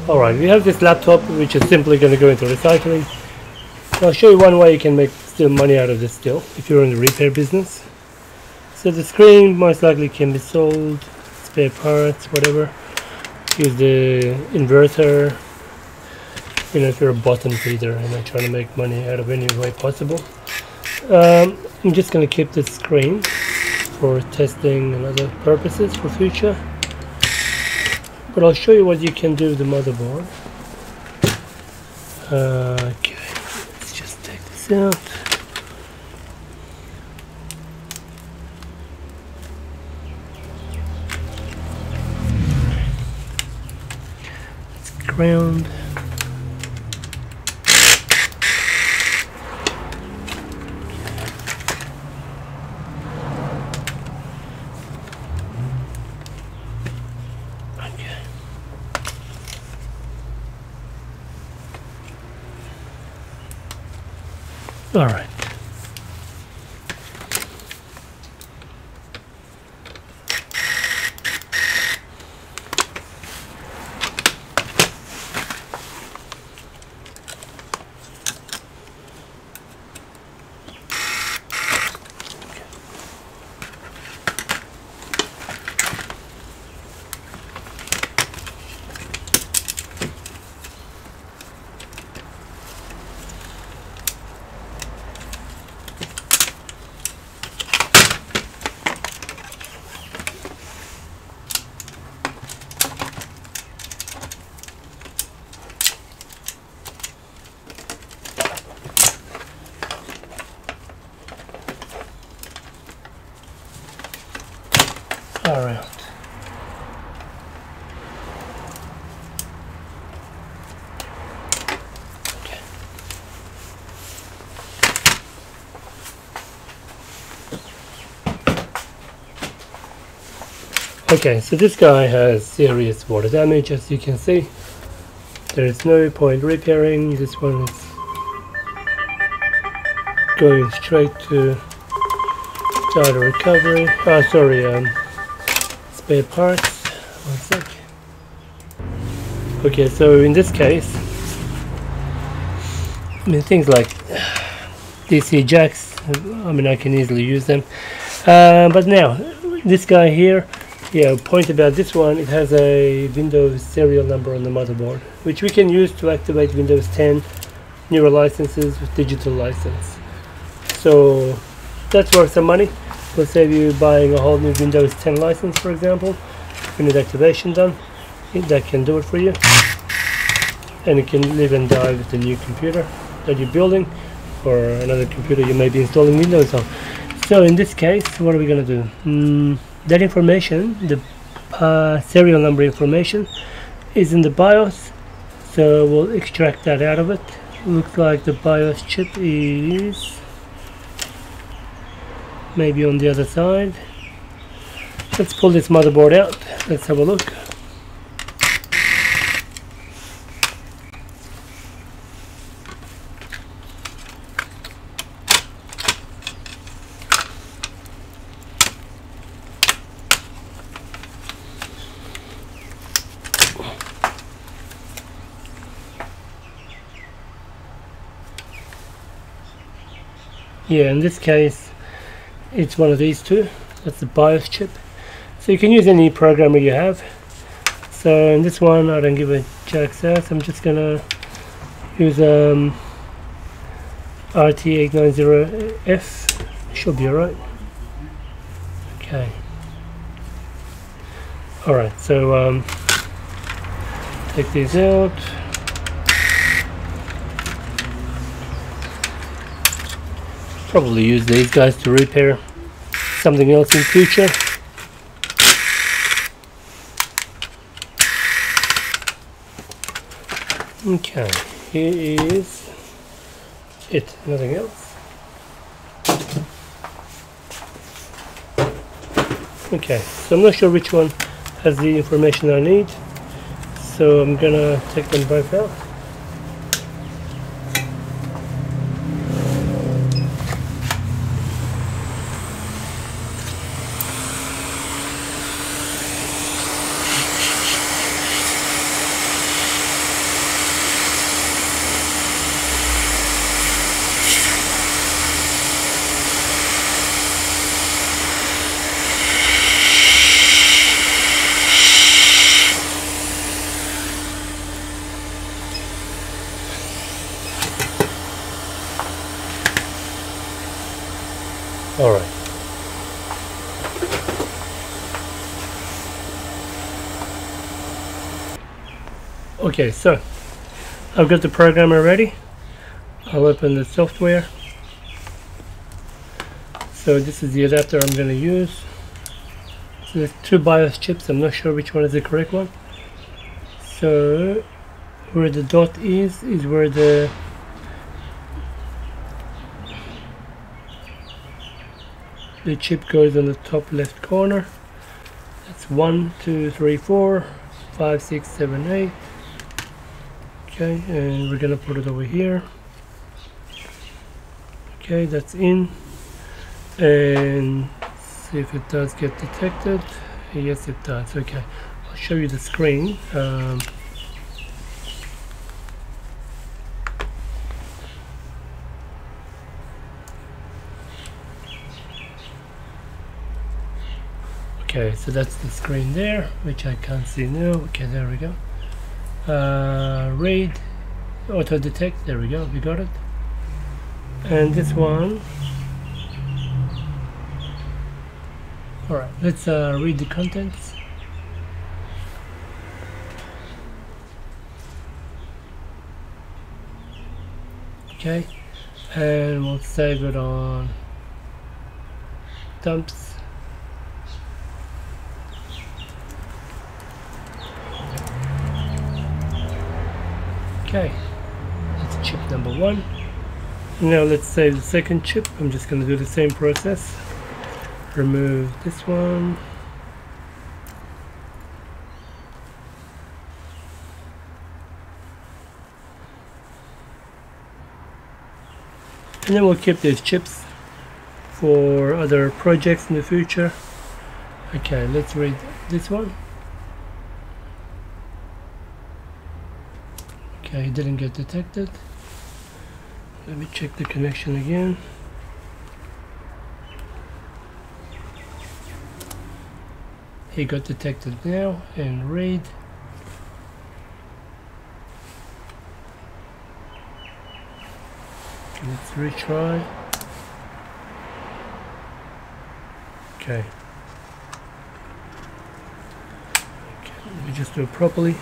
Alright, we have this laptop which is simply going to go into recycling. I'll show you one way you can make still money out of this still, if you're in the repair business. So the screen most likely can be sold, spare parts, whatever. Use the inverter, you know, if you're a bottom feeder and trying to make money out of any way possible. I'm just going to keep this screen for testing and other purposes for future. But I'll show you what you can do with the motherboard. Okay, let's just take this out. Let's ground. All right. Around. Okay. Okay, so this guy has serious water damage, as you can see. There is no point repairing. This one is going straight to data recovery. Spare parts. One sec. Okay, so in this case, I mean things like DC jacks, I mean I can easily use them. But now, this guy here, yeah, point about this one, it has a Windows serial number on the motherboard, which we can use to activate Windows 10 newer licenses with digital license. So that's worth some money. Will save you buying a whole new Windows 10 license, for example. If you need activation done, that can do it for you. And you can live and die with the new computer that you're building, or another computer you may be installing Windows on. So in this case, what are we going to do? That information, the serial number information, is in the BIOS. So we'll extract that out of it. Looks like the BIOS chip is maybe on the other side. Let's pull this motherboard out. Let's have a look. Yeah, in this case it's one of these two. That's the BIOS chip. So you can use any programmer you have. So in this one I don't give a jack's ass. I'm just gonna use RT890F. Should be alright. Okay. Alright, so take these out. Probably use these guys to repair something else in future. Okay, here is it, nothing else. Okay, so I'm not sure which one has the information I need, so I'm gonna take them both out. All right. Okay, so I've got the program already. I'll open the software. So this is the adapter I'm going to use. So there's two BIOS chips. I'm not sure which one is the correct one. So where the dot is where the chip goes on the top left corner. That's 1, 2, 3, 4, 5, 6, 7, 8. Okay, and we're gonna put it over here. Okay, that's in. And see if it does get detected. Yes, it does. Okay, I'll show you the screen. Okay, so that's the screen there, which I can't see now. Okay, there we go. Read, auto detect, there we go, we got it. And this one, alright, let's read the contents. Okay, and we'll save it on dumps. Okay, that's chip number 1. Now let's save the second chip. I'm just going to do the same process. Remove this one. And then we'll keep these chips for other projects in the future. Okay, let's read this one. Okay, it didn't get detected. Let me check the connection again. He got detected now, and read. Let's retry. Okay. Let me just do it properly.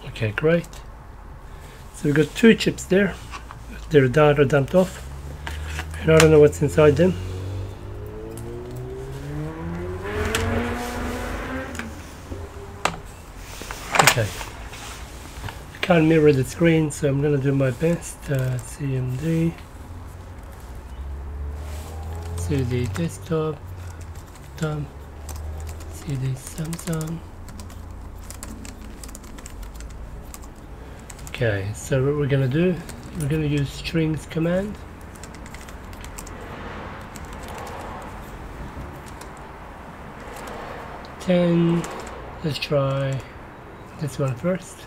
Okay, great. So we've got 2 chips there. Their data dumped off, and I don't know what's inside them. Okay. I can't mirror the screen, so I'm going to do my best. CMD. CD desktop. Dump. CD Samsung. Okay, so what we're going to do, we're going to use strings command. Let's try this one first.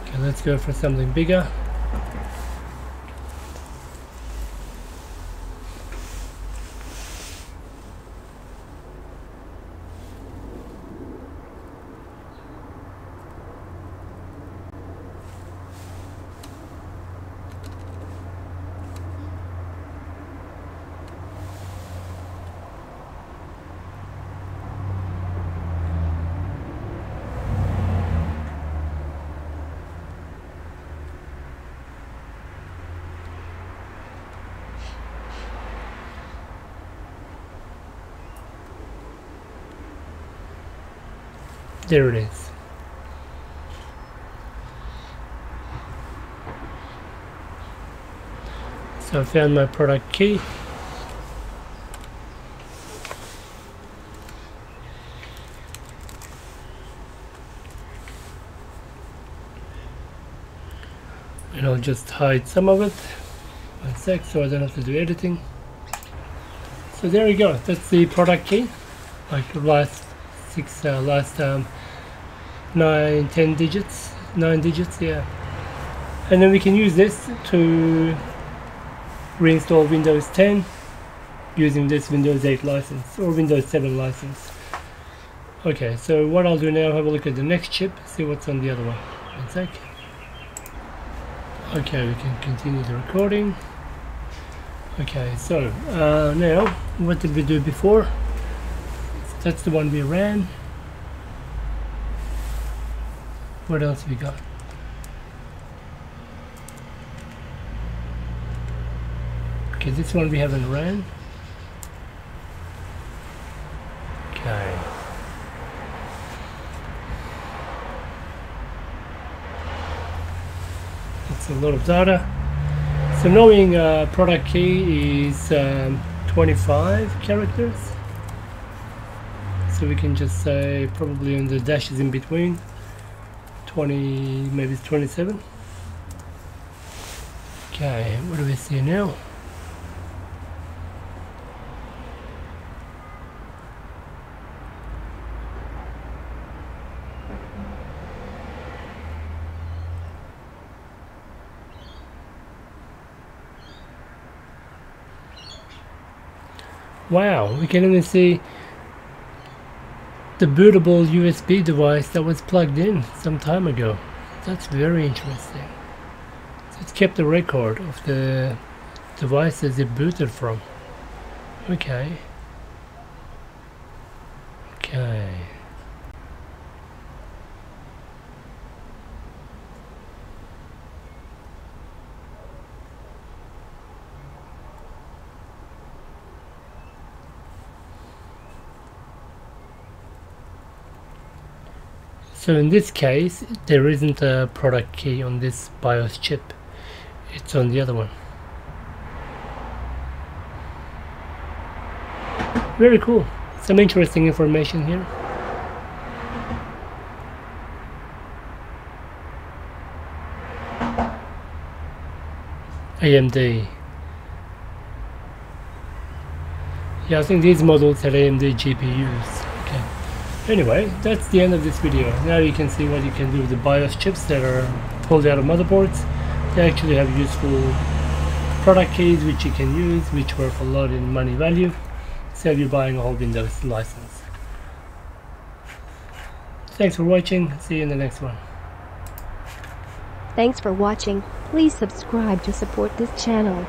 Okay, let's go for something bigger. There it is. So I found my product key. and I'll just hide some of it. One sec, so I don't have to do editing. So there you go. That's the product key. Like the last 9 digits, yeah. And then we can use this to reinstall Windows 10 using this Windows 8 license or Windows 7 license. Okay, so what I'll do now, have a look at the next chip, see what's on the other one. One sec. Okay, we can continue the recording. Okay, so now, what did we do before? That's the one we ran. What else we got? Okay, this one we haven't ran. Okay. That's a lot of data. So knowing product key is 25 characters. So we can just say probably in the dashes in between 20, maybe it's 27. Okay, what do we see now? Wow, we can even see the bootable USB device that was plugged in some time ago. That's very interesting. So it's kept a record of the devices it booted from. Okay. Okay. So in this case, there isn't a product key on this BIOS chip. It's on the other one. Very cool. Some interesting information here. AMD. Yeah, I think these models had AMD GPUs. Okay. Anyway, that's the end of this video. Now you can see what you can do with the BIOS chips that are pulled out of motherboards. They actually have useful product keys which you can use, which worth a lot in money value. Save you buying a whole Windows license. Thanks for watching. See you in the next one. Thanks for watching. Please subscribe to support this channel.